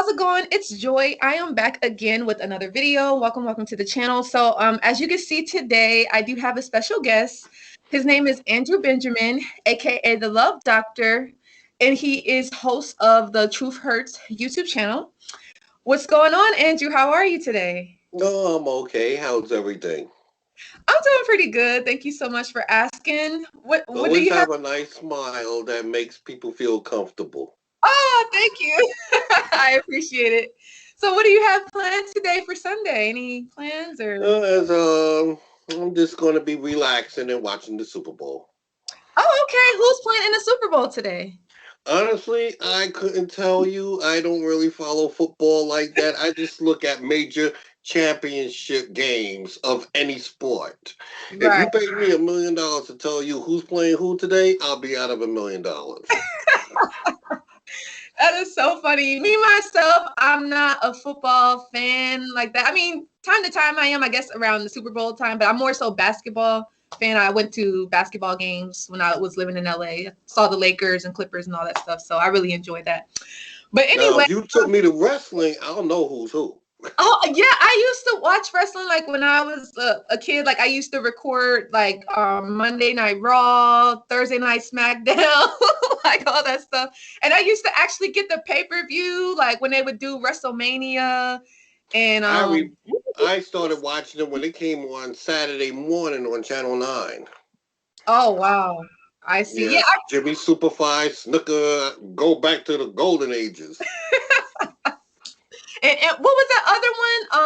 how's it going? It's Joy. I am back again with another video. Welcome to the channel. So as you can see today, I do have a special guest. His name is Andrew Benjamin, aka the Love Doctor, and he is host of the Truth Hurts YouTube channel. What's going on, Andrew? How are you today? No, I'm okay. How's everything? I'm doing pretty good. Thank you so much for asking. What do Always you have? have a nice smile that makes people feel comfortable. Oh, thank you. I appreciate it. So what do you have planned today for Sunday? Any plans or? As I'm just gonna be relaxing and watching the Super Bowl. Oh, okay. Who's playing in the Super Bowl today? Honestly, I couldn't tell you. I don't really follow football like that. I just look at major championship games of any sport. If Right. you paid me $1 million to tell you who's playing who today, I'll be out of $1 million. That is so funny. Me myself, I'm not a football fan like that. I mean, time to time I am, I guess, around the Super Bowl time, but I'm more so basketball fan. I went to basketball games when I was living in LA. Saw the Lakers and Clippers and all that stuff, so I really enjoyed that. But Now, anyway, if you took me to wrestling, I'll know who's who. oh yeah, I used to watch wrestling like when I was a kid. Like I used to record like Monday Night Raw, Thursday Night SmackDown, like all that stuff. And I used to actually get the pay-per-view like when they would do WrestleMania. And I started watching it when it came on Saturday morning on Channel 9. oh wow, I see. Yeah, Yes, Jimmy Superfly, Snooker, go back to the golden ages. and what was that other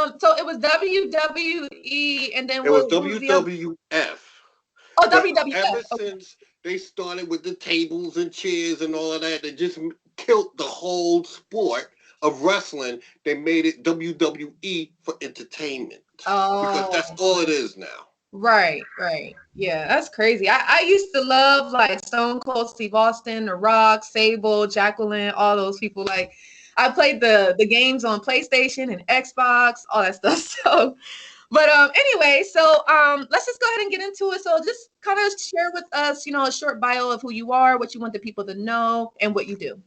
one? So it was WWE, and then It was what was the other? WWF. Oh, But ever WWF. Okay. since they started with the tables and chairs and all of that, they just killed the whole sport of wrestling. They made it WWE for entertainment because that's Oh. all it is now. Right. Yeah, that's crazy. I used to love like Stone Cold Steve Austin, The Rock, Sable, Jacqueline, all those people. Like I played the games on PlayStation and Xbox, all that stuff. So, but anyway, so let's just go ahead and get into it. So just kind of share with us, a short bio of who you are, what you want the people to know, and what you do.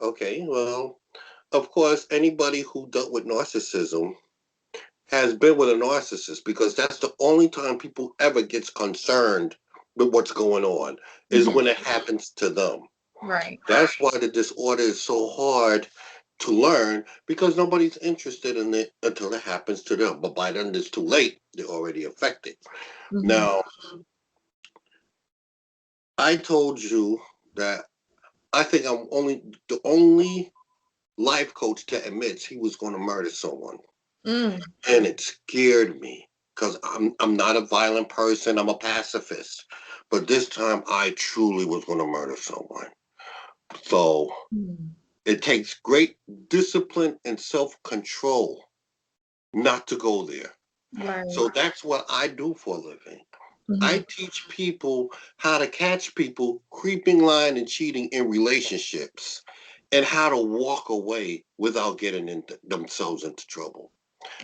Okay, well, of course, anybody who dealt with narcissism has been with a narcissist because that's the only time people ever gets concerned with what's going on is Mhm. when it happens to them. Right. That's why the disorder is so hard to learn because nobody's interested in it until it happens to them. But by then it's too late. They're already affected. Mhm. Now, I told you that I think I'm only the only life coach that admits he was going to murder someone. Mm. And it scared me because I'm not a violent person. I'm a pacifist, but this time I truly was going to murder someone. So Mm. it takes great discipline and self control not to go there. Right. So that's what I do for a living. I Mhm. teach people how to catch people creeping, lying, and cheating in relationships, and how to walk away without getting themselves into trouble.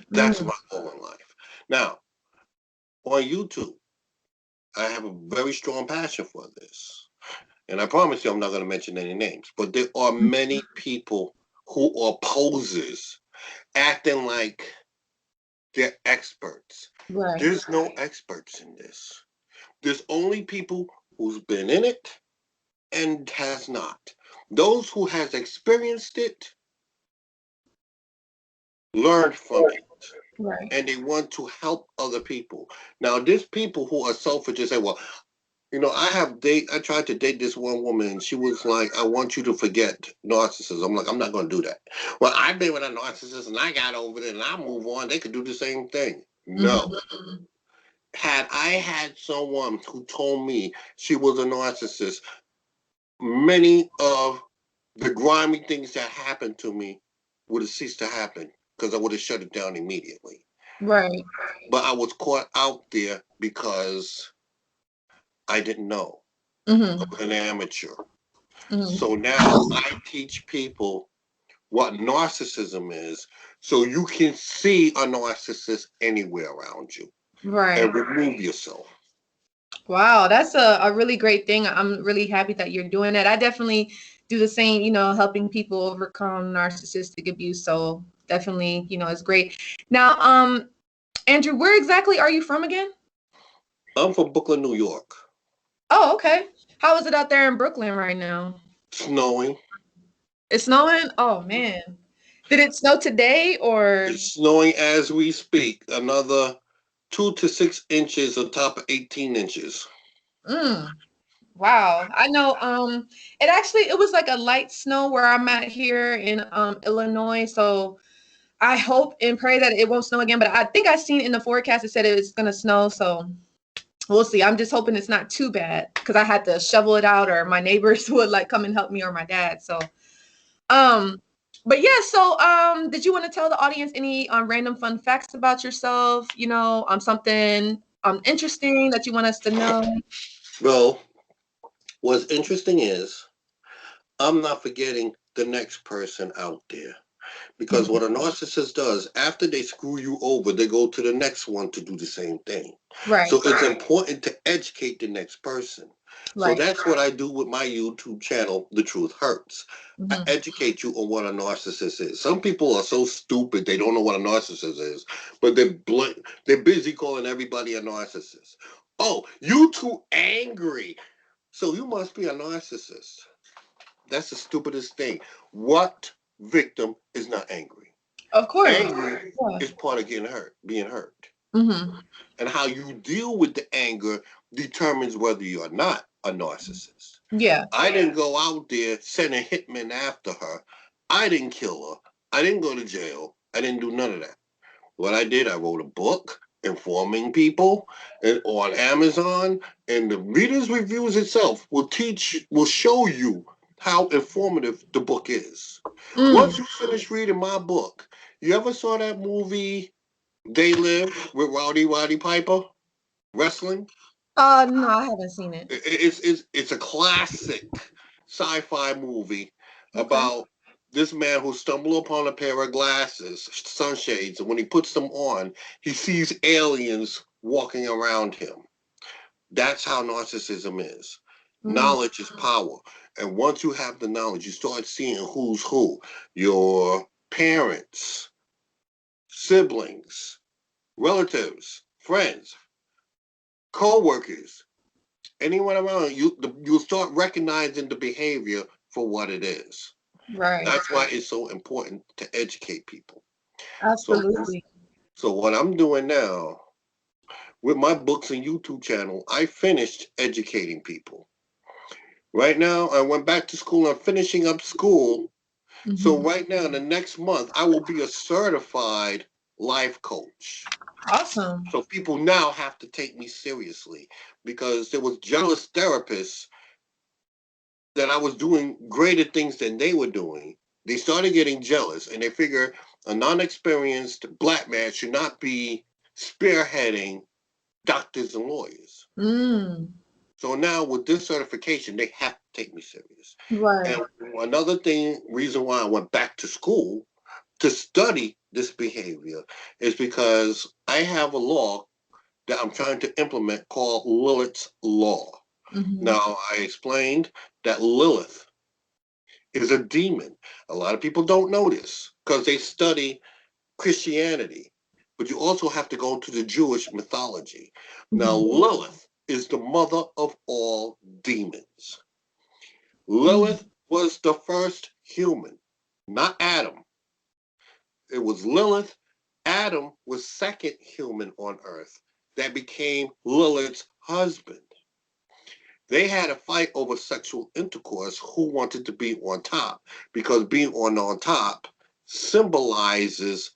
That's Mm. my goal in life. Now, on YouTube, I have a very strong passion for this. And I promise you, I'm not going to mention any names, but there are many people who are posers acting like they're experts. Right. There's no experts in this. There's only people who's been in it and has not. Those who has experienced it learn from it Right. and they want to help other people. Now, there's people who are selfish and say, well, I tried to date this one woman and she was like, I want you to forget narcissism. I'm like, I'm not gonna do that. Well, I've been with a narcissist and I got over it and I move on. They could do the same thing. No. Mhm. Had I had someone who told me she was a narcissist, many of the grimy things that happened to me would have ceased to happen because I would have shut it down immediately. Right. But I was caught out there because I didn't know. I Mhm. was an amateur. Mhm. So now I teach people what narcissism is so you can see a narcissist anywhere around you Right. and remove yourself. Wow, that's a really great thing. I'm really happy that you're doing that. I definitely do the same, helping people overcome narcissistic abuse. So definitely, it's great. Now, Andrew, where exactly are you from again? I'm from Brooklyn, New York. Oh, okay. How is it out there in Brooklyn right now? Snowing. It's snowing? Oh man. Did it snow today or? It's snowing as we speak. Another 2 to 6 inches on top of 18 inches. Mm, wow. I know it was like a light snow where I'm at here in Illinois. So I hope and pray that it won't snow again, but I think I seen in the forecast it said it was gonna snow, so we'll see. I'm just hoping it's not too bad because I had to shovel it out, or my neighbors would like come and help me, or my dad. So, um, but yeah. So, did you want to tell the audience any random fun facts about yourself? Something interesting that you want us to know. Well, what's interesting is I'm not forgetting the next person out there. Because what a narcissist does, after they screw you over, they go to the next one to do the same thing. Right, So it's important to educate the next person. So right. that's what I do with my YouTube channel, The Truth Hurts. I Hmm. educate you on what a narcissist is. Some people are so stupid they don't know what a narcissist is, but they're busy calling everybody a narcissist. Oh, you too angry, so you must be a narcissist. That's the stupidest thing. What victim is not angry? Of course. Angry Yeah. is part of getting hurt, being hurt. Hmm. And how you deal with the anger determines whether you are not a narcissist. Yeah. I didn't go out there sending hitmen after her. I didn't kill her. I didn't go to jail. I didn't do none of that. What I did, I wrote a book informing people and on Amazon, and the reader's reviews itself will show you how informative the book is. Mm. Once you finish reading my book, you ever saw that movie They Live with Rowdy Piper wrestling? No, I haven't seen it. It's a classic sci-fi movie Okay. about this man who stumbled upon a pair of glasses, sunshades, and when he puts them on, he sees aliens walking around him. That's how narcissism is. Mm. Knowledge is power. And once you have the knowledge, you start seeing who's who. Your parents, siblings, relatives, friends, co-workers, anyone around you, you'll start recognizing the behavior for what it is. Right. That's why it's so important to educate people. So, Absolutely. so what I'm doing now with my books and YouTube channel, I finished educating people. Right now, I went back to school. I'm finishing up school. So Hmm. right now, in the next month, I will be a certified life coach. Awesome. So people now have to take me seriously because there was jealous therapists that I was doing greater things than they were doing. They started getting jealous and they figure a non-experienced black man should not be spearheading doctors and lawyers. Mm. So now with this certification, they have to take me serious. Right. And another reason why I went back to school to study this behavior is because I have a law that I'm trying to implement called Lilith's Law. Hmm. Now, I explained that Lilith is a demon. A lot of people don't know this because they study Christianity, but you also have to go to the Jewish mythology. Now, Hmm. Lilith is the mother of all demons. Hmm. Lilith was the first human, not Adam. It was Lilith. Adam was second human on earth that became Lilith's husband. They had a fight over sexual intercourse who wanted to be on top because being on top symbolizes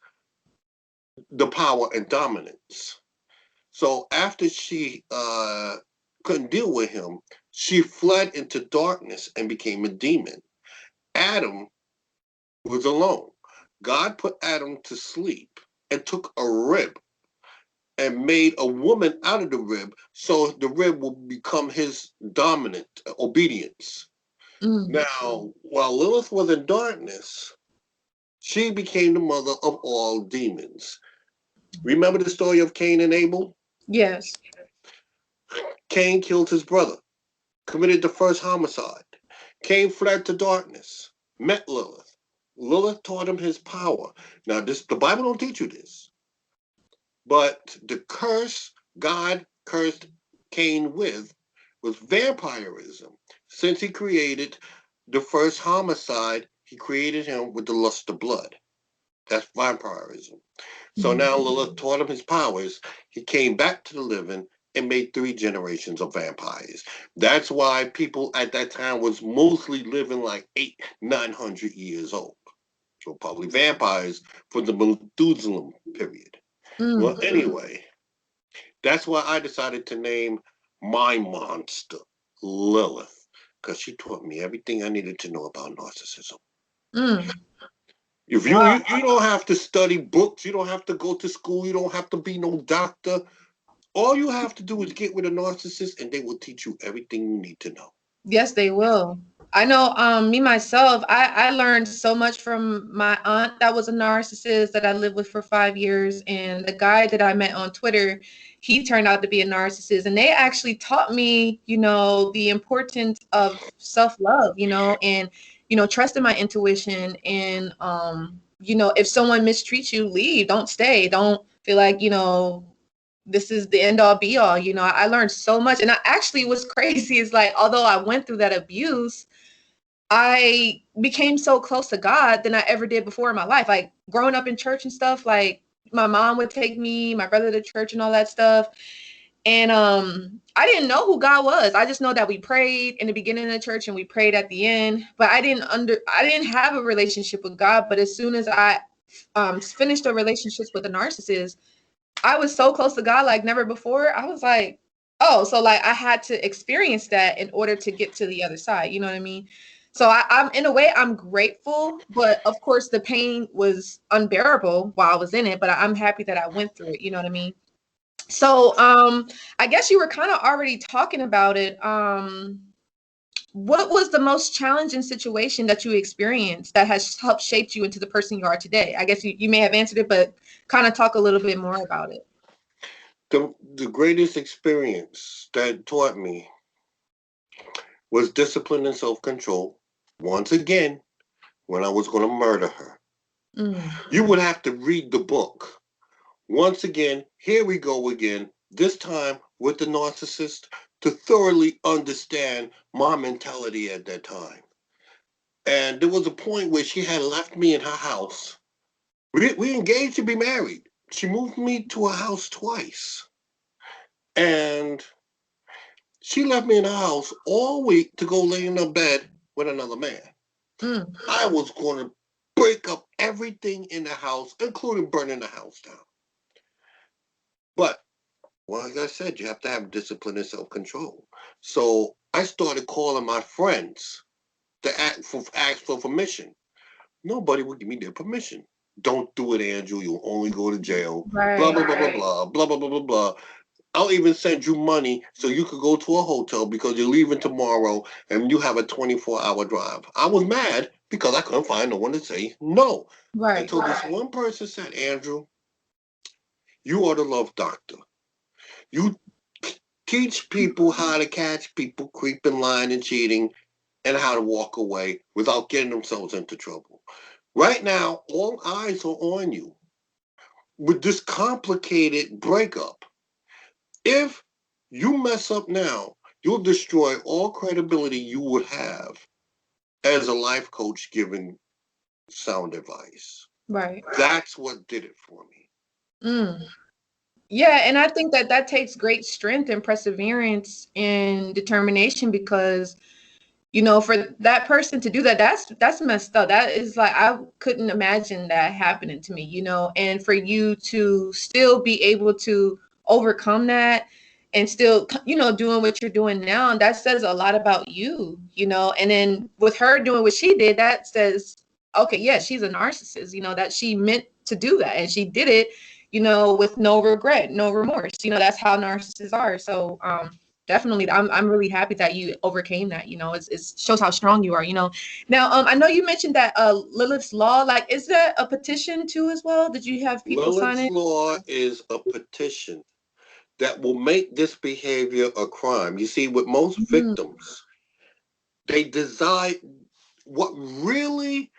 the power and dominance. So after she couldn't deal with him, she fled into darkness and became a demon. Adam was alone. God put Adam to sleep and took a rib and made a woman out of the rib so the rib will become his dominant obedience. Mm. Now, while Lilith was in darkness, she became the mother of all demons. Remember the story of Cain and Abel? Yes. Cain killed his brother, committed the first homicide. Cain fled to darkness, met Lilith. Lilith taught him his power. Now, the Bible don't teach you this, but the curse God cursed Cain with was vampirism. Since he created the first homicide, he created him with the lust of blood. That's vampirism. So now Lilith taught him his powers. He came back to the living and made 3 generations of vampires. That's why people at that time was mostly living like 900 years old. So probably vampires for the Methuselah period. Well, anyway, that's why I decided to name my monster Lilith, because she taught me everything I needed to know about narcissism. If you don't have to study books, you don't have to go to school, you don't have to be no doctor. All you have to do is get with a narcissist and they will teach you everything you need to know. Yes, they will. I know, me myself, I learned so much from my aunt that was a narcissist that I lived with for 5 years. And the guy that I met on Twitter, he turned out to be a narcissist. And they actually taught me, the importance of self-love, and, trusting my intuition. And, if someone mistreats you, leave, don't stay. Don't feel like, this is the end all be all. I learned so much. And I actually, what's crazy is, like, although I went through that abuse, I became so close to God than I ever did before in my life. Like, growing up in church and stuff, like, my mom would take me, my brother to church and all that stuff. And I didn't know who God was. I just know that we prayed in the beginning of the church and we prayed at the end. But I didn't have a relationship with God. But as soon as I finished a relationship with a narcissist, I was so close to God like never before. I was like, oh, so like I had to experience that in order to get to the other side. You know what I mean? So I'm in a way, I'm grateful, but of course the pain was unbearable while I was in it, but I'm happy that I went through it. You know what I mean? So I guess you were kind of already talking about it. What was the most challenging situation that you experienced that has helped shape you into the person you are today? I guess you may have answered it, but kind of talk a little bit more about it. The greatest experience that taught me was discipline and self-control. Once again, when I was going to murder her. You would have to read the book. Once again, here we go again, this time with the narcissist, to thoroughly understand my mentality at that time. And there was a point where she had left me in her house. We engaged to be married. She moved me to her house twice. And she left me in her house all week to go lay in her bed with another man. I was going to break up everything in the house, including burning the house down. But, well, like I said, you have to have discipline and self-control. So I started calling my friends to ask for permission. Nobody would give me their permission. Don't do it, Andrew. You'll only go to jail. Right, blah, blah, blah, blah, blah, blah, blah, blah, blah, blah. I'll even send you money so you could go to a hotel because you're leaving tomorrow and you have a 24-hour drive. I was mad because I couldn't find no one to say no. Right. Until this one person said, Andrew, you are the love doctor. You teach people how to catch people creeping, lying, and cheating, and how to walk away without getting themselves into trouble. Right now, all eyes are on you with this complicated breakup. If you mess up now, you'll destroy all credibility you would have as a life coach giving sound advice. Right. That's what did it for me. Yeah, and I think that takes great strength and perseverance and determination because, for that person to do that, that's messed up. That is like, I couldn't imagine that happening to me, and for you to still be able to overcome that and still, doing what you're doing now, that says a lot about you, and then with her doing what she did, that says, okay, yeah, she's a narcissist, that she meant to do that and she did it, with no regret, no remorse, that's how narcissists are. So, definitely, I'm really happy that you overcame that. It shows how strong you are. Now, I know you mentioned that Lilith's Law. Like, is that a petition too as well? Did you have people sign Lilith's it? Law is a petition that will make this behavior a crime. You see, with most Mm, victims, they desire what really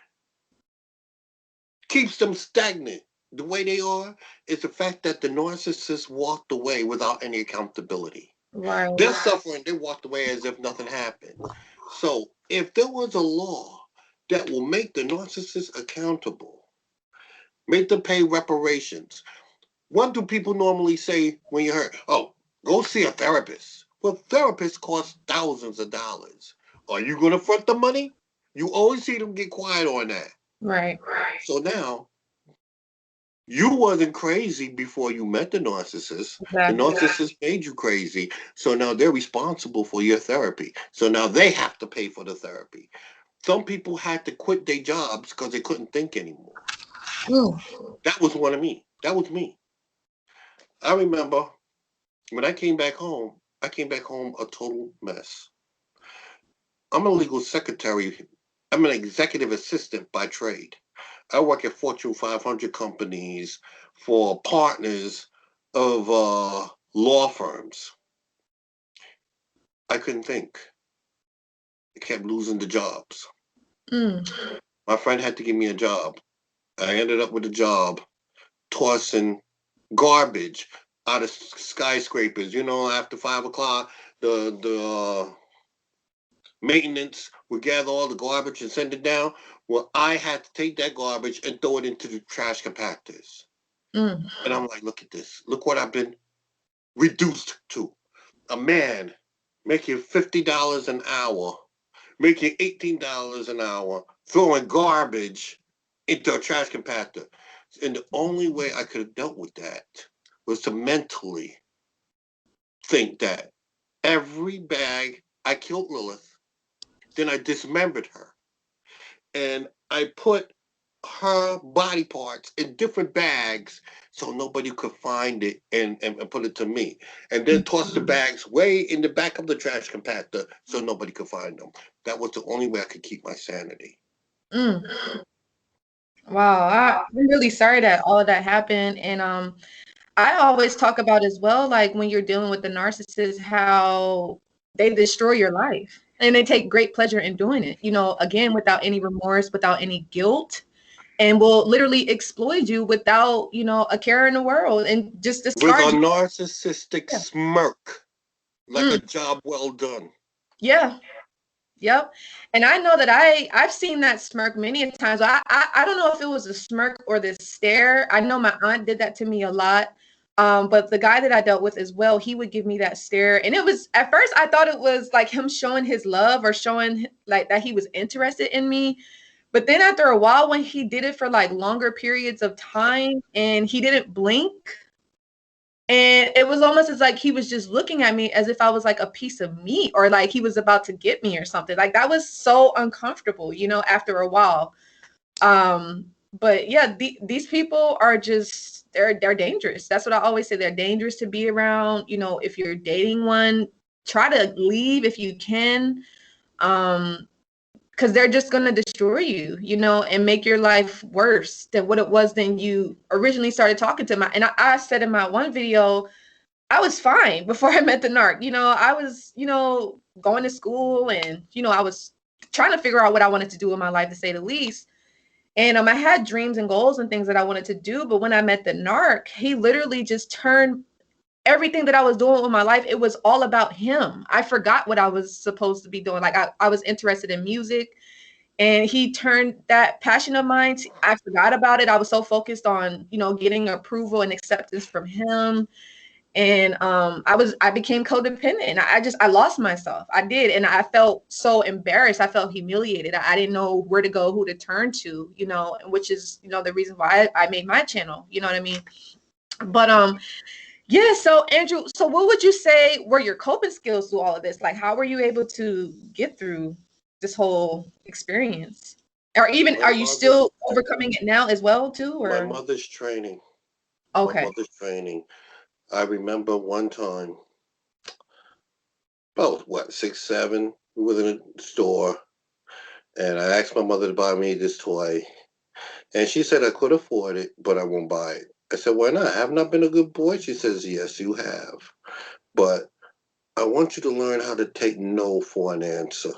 keeps them stagnant the way they are is the fact that the narcissist walked away without any accountability. right. They're suffering, they walked away as if nothing happened. So if there was a law that will make the narcissist accountable, make them pay reparations, what do people normally say when you heard, oh, go see a therapist? Well, therapists cost thousands of dollars. Are you going to front the money? You always see them get quiet on that. Right. So now you wasn't crazy before you met the narcissist. The Exactly. narcissist made you crazy. So now they're responsible for your therapy. So now they have to pay for the therapy. Some people had to quit their jobs because they couldn't think anymore. Mm, That was one of me. That was me. I remember when I came back home a total mess. I'm a legal secretary. I'm an executive assistant by trade. I work at Fortune 500 companies for partners of law firms. I couldn't think. I kept losing the jobs. mm, My friend had to give me a job. I ended up with a job tossing garbage out of skyscrapers. You know, after 5 o'clock, the maintenance would gather all the garbage and send it down. Well, I had to take that garbage and throw it into the trash compactors. mm. And I'm like, look at this. Look what I've been reduced to. A man making $50 an hour, making $18 an hour, throwing garbage into a trash compactor. And the only way I could have dealt with that was to mentally think that every bag I killed Lilith, then I dismembered her. And I put her body parts in different bags so nobody could find it and put it to me. And then toss the bags way in the back of the trash compactor so nobody could find them. That was the only way I could keep my sanity. Mm. Wow, I'm really sorry that all of that happened. And I always talk about as well, like when you're dealing with the narcissist, how they destroy your life and they take great pleasure in doing it, again, without any remorse, without any guilt, and will literally exploit you without, a care in the world and just With discard a you. narcissistic Yeah. smirk, like a Mm, job well done. yeah. Yep. And I know that I've seen that smirk many a times. I don't know if it was a smirk or this stare. I know my aunt did that to me a lot. But the guy that I dealt with as well, he would give me that stare. And it was at first I thought it was like him showing his love or showing like that he was interested in me. But then after a while, when he did it for like longer periods of time and he didn't blink, and it was almost as like he was just looking at me as if I was like a piece of meat or like he was about to get me or something. Like that was so uncomfortable, after a while. But yeah, these people are just they're dangerous. That's what I always say. They're dangerous to be around. If you're dating one, try to leave if you can. Um, because they're just going to destroy you, and make your life worse than what it was than you originally started talking to my. And I said in my one video, I was fine before I met the narc. I was, going to school and, I was trying to figure out what I wanted to do in my life, to say the least. And I had dreams and goals and things that I wanted to do. But when I met the narc, he literally just turned everything that I was doing with my life. It was all about him. I forgot what I was supposed to be doing. Like I was interested in music, and he turned that passion of mine. I forgot about it. I was so focused on, getting approval and acceptance from him, and I became codependent, and I lost myself. I did, and I felt so embarrassed. I felt humiliated. I didn't know where to go, who to turn to, which is, the reason why I made my channel. You know what I mean? But yeah. So Andrew, so what would you say were your coping skills through all of this? Like, how were you able to get through this whole experience? Or even, My are you mother, still overcoming it now as well too? my Or mother's training. My okay. mother's training. I remember one time, about what, 6, 7, we were in a store, and I asked my mother to buy me this toy, and she said I could afford it, but I won't buy it. I said, why not? Have not been a good boy? She says, yes, you have. But I want you to learn how to take no for an answer.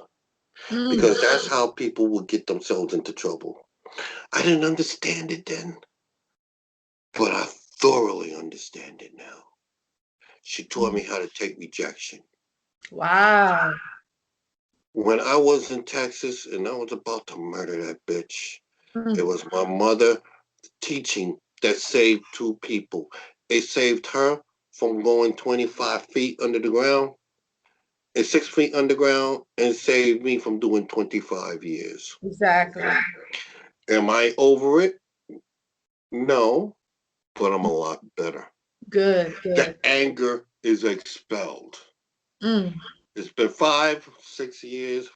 Mm. Because that's how people will get themselves into trouble. I didn't understand it then, but I thoroughly understand it now. She taught me how to take rejection. Wow. When I was in Texas and I was about to murder that bitch, it Mm. was my mother teaching that saved two people. It saved her from going 25 feet under the ground and 6 feet underground, and saved me from doing 25 years. Exactly. Am I over it? No, but I'm a lot better. Good, The good. anger is expelled. Mm. It's been 6 years,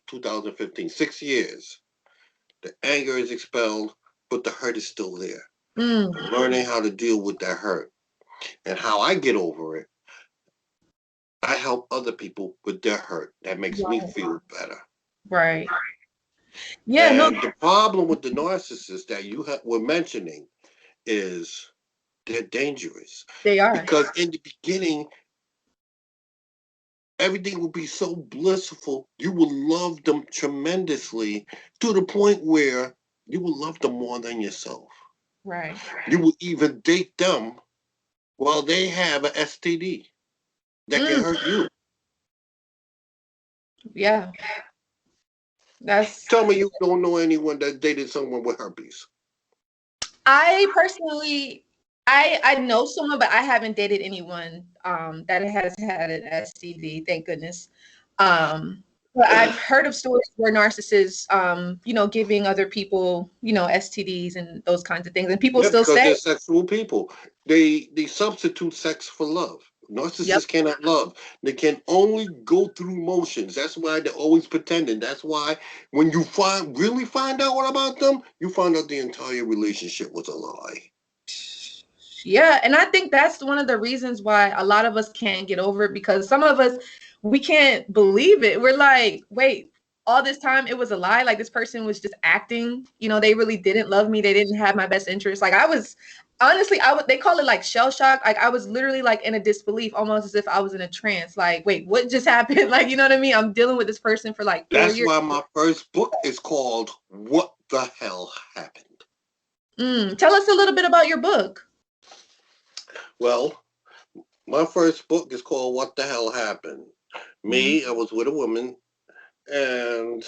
2015, 6 years. The anger is expelled, but the hurt is still there. Mm. I'm learning how to deal with that hurt. And how I get over it, I help other people with their hurt. That makes me Right. feel better. Right. Yeah, no, And the problem with the narcissists that were mentioning is they're dangerous. they are. Because in the beginning, everything will be so blissful. You will love them tremendously to the point where you will love them more than yourself. Right. You will even date them while they have an STD that can Mm. hurt you. Yeah. That's Tell me you don't know anyone that dated someone with herpes. I personally I know someone, but I haven't dated anyone that has had an STD, thank goodness. But I've heard of stories where narcissists giving other people, STDs and those kinds of things. And people Yeah, still because say, they're sexual people. They substitute sex for love. yep, Narcissists cannot love. They can only go through motions. That's why they're always pretending. That's why when you really find out what about them, you find out the entire relationship was a lie. yeah, and I think that's one of the reasons why a lot of us can't get over it, because some of us, we can't believe it. We're like, wait, all this time it was a lie. Like this person was just acting. They really didn't love me. They didn't have my best interest. Like I was, honestly, they call it like shell shock. Like I was literally like in a disbelief, almost as if I was in a trance. Like, wait, what just happened? Like, you know what I mean? I'm dealing with this person for like 4 years. That's why my first book is called What the Hell Happened? Tell us a little bit about your book. Well, my first book is called What the Hell Happened? Mhm. I was with a woman and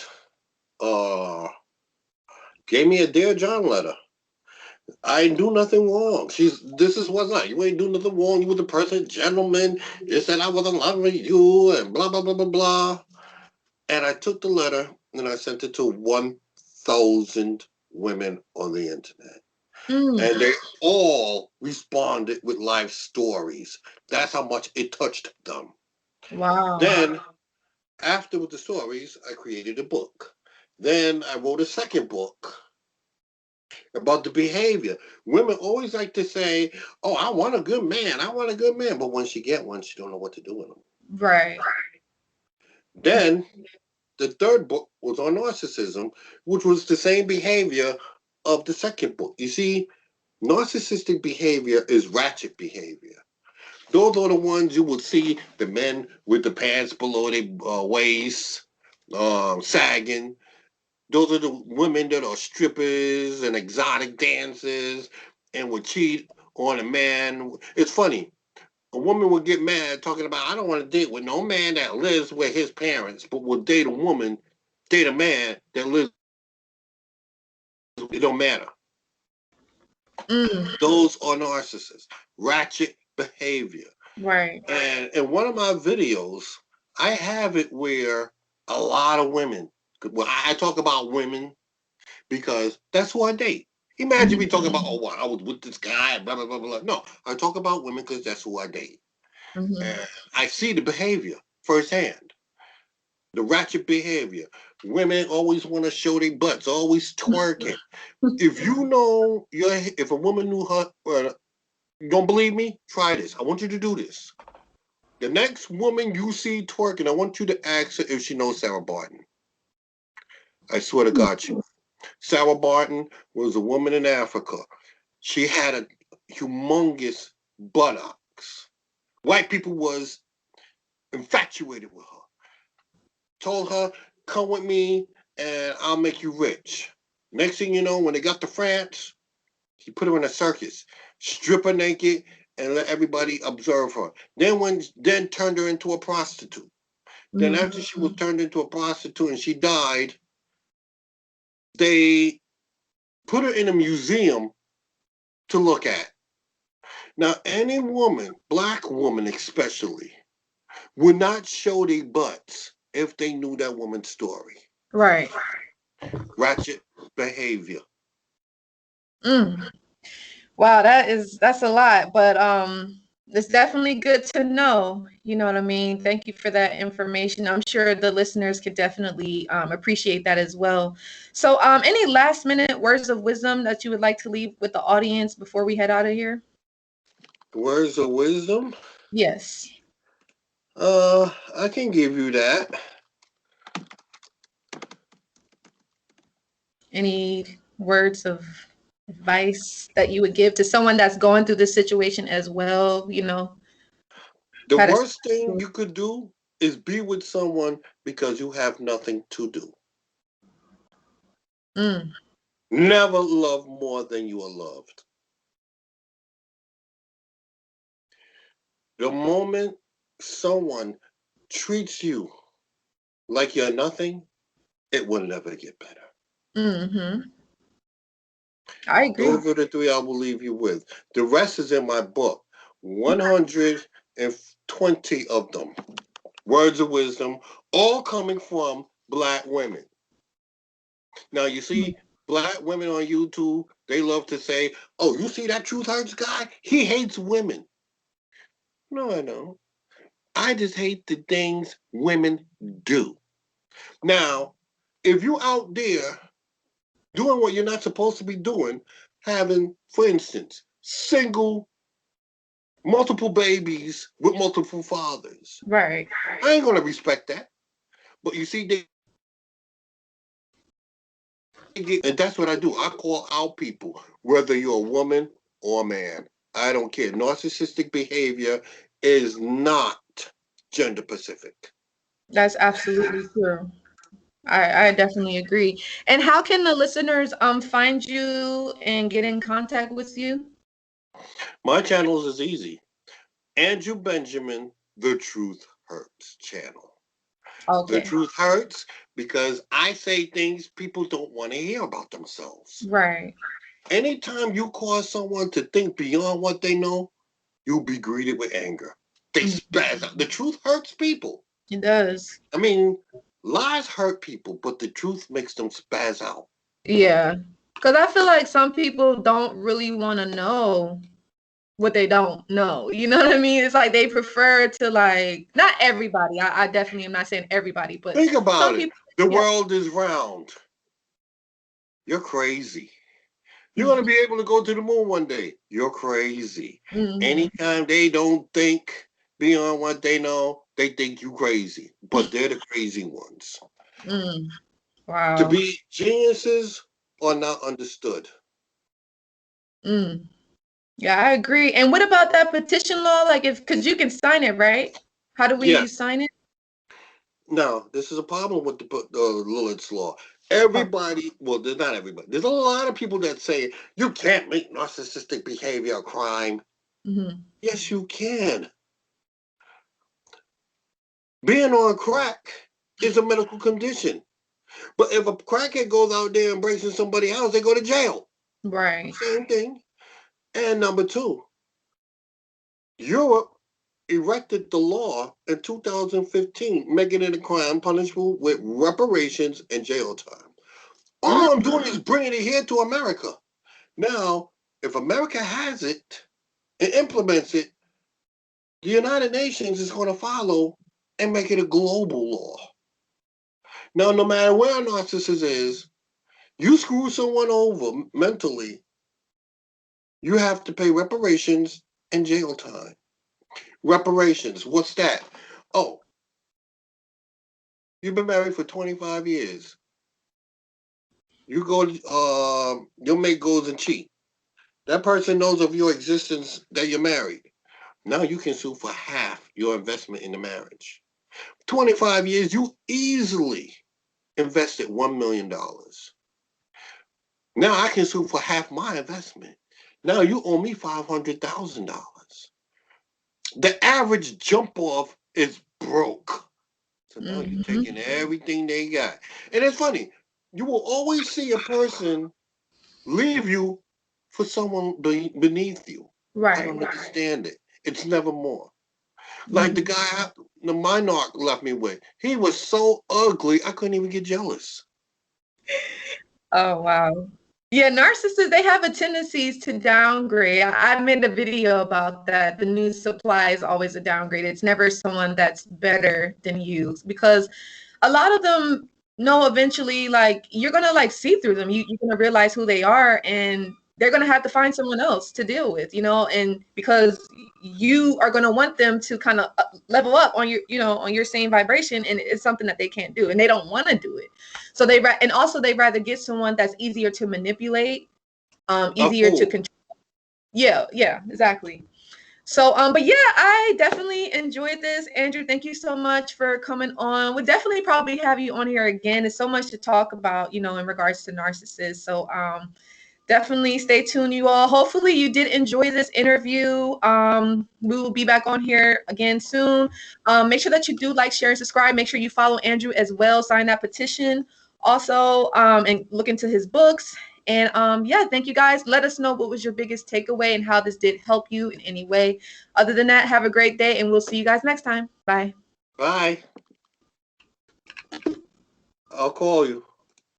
uh gave me a Dear John letter. I ain't do nothing wrong. This is what's not. You ain't do nothing wrong. You was a perfect gentleman. You said I wasn't loving you and blah blah blah blah blah. And I took the letter and I sent it to 1,000 women on the internet. Mm. And they all responded with life stories. That's how much it touched them. Wow. Then after with the stories, I created a book. Then I wrote a second book about the behavior. Women always like to say, "Oh, I want a good man. I want a good man," but when she get one, she don't know what to do with him. Right. Then the third book was on narcissism, which was the same behavior of the second book. You see, narcissistic behavior is ratchet behavior. Those are the ones you will see the men with the pants below their waist, sagging. Those are the women that are strippers and exotic dancers and would cheat on a man. It's funny. A woman would get mad talking about, I don't want to date with no man that lives with his parents, but will date a man that lives, it don't matter. Mm. Those are narcissists. Ratchet behavior. Right. And in one of my videos, I have it where a lot of women, well, I talk about women because that's who I date. Imagine me talking about, oh, well, I was with this guy, blah, blah, blah, blah. No, I talk about women because that's who I date. Mhm. And I see the behavior firsthand, the ratchet behavior. Women always want to show their butts, always twerking. If you know, if a woman knew her, you don't believe me? Try this. I want you to do this. The next woman you see twerking, I want you to ask her if she knows Sarah Barton. I swear to God, Sarah Barton was a woman in Africa. She had humongous buttocks. White people was infatuated with her. Told her, come with me and I'll make you rich. Next thing you know, when they got to France, he put her in a circus, strip her naked, and let everybody observe her. Then turned her into a prostitute. Then after she was turned into a prostitute and she died, they put her in a museum to look at. Now, any woman, black woman especially, would not show their butts if they knew that woman's story. Right. Ratchet behavior. Wow, that's a lot, but it's definitely good to know. You know what I mean? Thank you for that information. I'm sure the listeners could definitely appreciate that as well. So, any last minute words of wisdom that you would like to leave with the audience before we head out of here? Words of wisdom? Yes. I can give you that. Any words of advice that you would give to someone that's going through this situation as well? You know, The how to. worst thing you could do is be with someone because you have nothing to do. Mm, Never love more than you are loved. The moment someone treats you like you're nothing, it will never get better. mm-hmm. I agree. Those are the three I will leave you with. The rest is in my book. 120 of them. Words of wisdom, all coming from black women. Now, you see, black women on YouTube, they love to say, oh, you see that Truth Hurts guy? He hates women. No, I don't. I just hate the things women do. Now, if you out there doing what you're not supposed to be doing, having, for instance, single, multiple babies with multiple fathers, Right. I ain't gonna respect that. But you see, and that's what I do. I call out people, whether you're a woman or a man. I don't care. Narcissistic behavior is not gender specific. That's absolutely true. I definitely agree. And how can the listeners find you and get in contact with you? My channels is easy. Andrew Benjamin, The Truth Hurts channel. The Okay. truth hurts because I say things people don't want to hear about themselves. Right. Anytime you cause someone to think beyond what they know, you'll be greeted with anger. They Mm, spaz out. The truth hurts people. it does. I mean, lies hurt people, but the truth makes them spaz out. Yeah. Because I feel like some people don't really want to know what they don't know. You know what I mean? It's like they prefer to like, not everybody. I definitely am not saying everybody, but Think some about it. people. The Yeah. world is round. You're crazy. You're going to be able to go to the moon one day. You're crazy. Mm-hmm. Anytime they don't think beyond what they know, they think you crazy. But they're the crazy ones. Mm. To Wow. be geniuses are not understood. Mm. Yeah, I agree. And what about that petition law? Like, if because you can sign it, right? How do we Yes. sign it? Now, this is a problem with the Lillard's law. Oh. Everybody, well, there's not everybody. There's a lot of people that say you can't make narcissistic behavior a crime. Mm-hmm. Yes, you can. Being on crack is a medical condition. But if a crackhead goes out there embracing somebody else, they go to jail. Right. Same thing. And number two, Europe erected the law in 2015, making it a crime punishable with reparations and jail time. All I'm doing is bringing it here to America. Now, if America has it and implements it, the United Nations is going to follow and make it a global law. Now, no matter where a narcissist is, you screw someone over mentally, you have to pay reparations and jail time. Reparations, what's that? Oh, you've been married for 25 years. You go, your mate goes and cheat. That person knows of your existence, that you're married. Now you can sue for half your investment in the marriage. 25 years, you easily invested $1 million. Now I can sue for half my investment. Now you owe me $500,000. The average jump off is broke. So now you're Mm-hmm. taking everything they got. And it's funny, you will always see a person leave you for someone beneath you. I Right. don't understand it. It's never more. Like the Mhm. guy my narc left me with, he was so ugly, I couldn't even get jealous. Oh, wow. Yeah, narcissists, they have a tendency to downgrade. I made a video about that. The new supply is always a downgrade. It's never someone that's better than you, because a lot of them know eventually, like, you're gonna like see through them. You're gonna realize who they are, and they're gonna have to find someone else to deal with, and because you are gonna want them to kind of level up on your, on your same vibration, and it's something that they can't do, and they don't want to do it. So and also they rather get someone that's easier to manipulate, A easier to fool. control. Yeah, yeah, exactly. So, but yeah, I definitely enjoyed this. Andrew, thank you so much for coming on. We'll definitely probably have you on here again. There's so much to talk about, in regards to narcissists. So, definitely stay tuned, you all. Hopefully you did enjoy this interview. We will be back on here again soon. Make sure that you do like, share, and subscribe. Make sure you follow Andrew as well. Sign that petition also, and look into his books. And yeah, thank you guys. Let us know what was your biggest takeaway and how this did help you in any way. Other than that, have a great day, and we'll see you guys next time. Bye. Bye. I'll call you.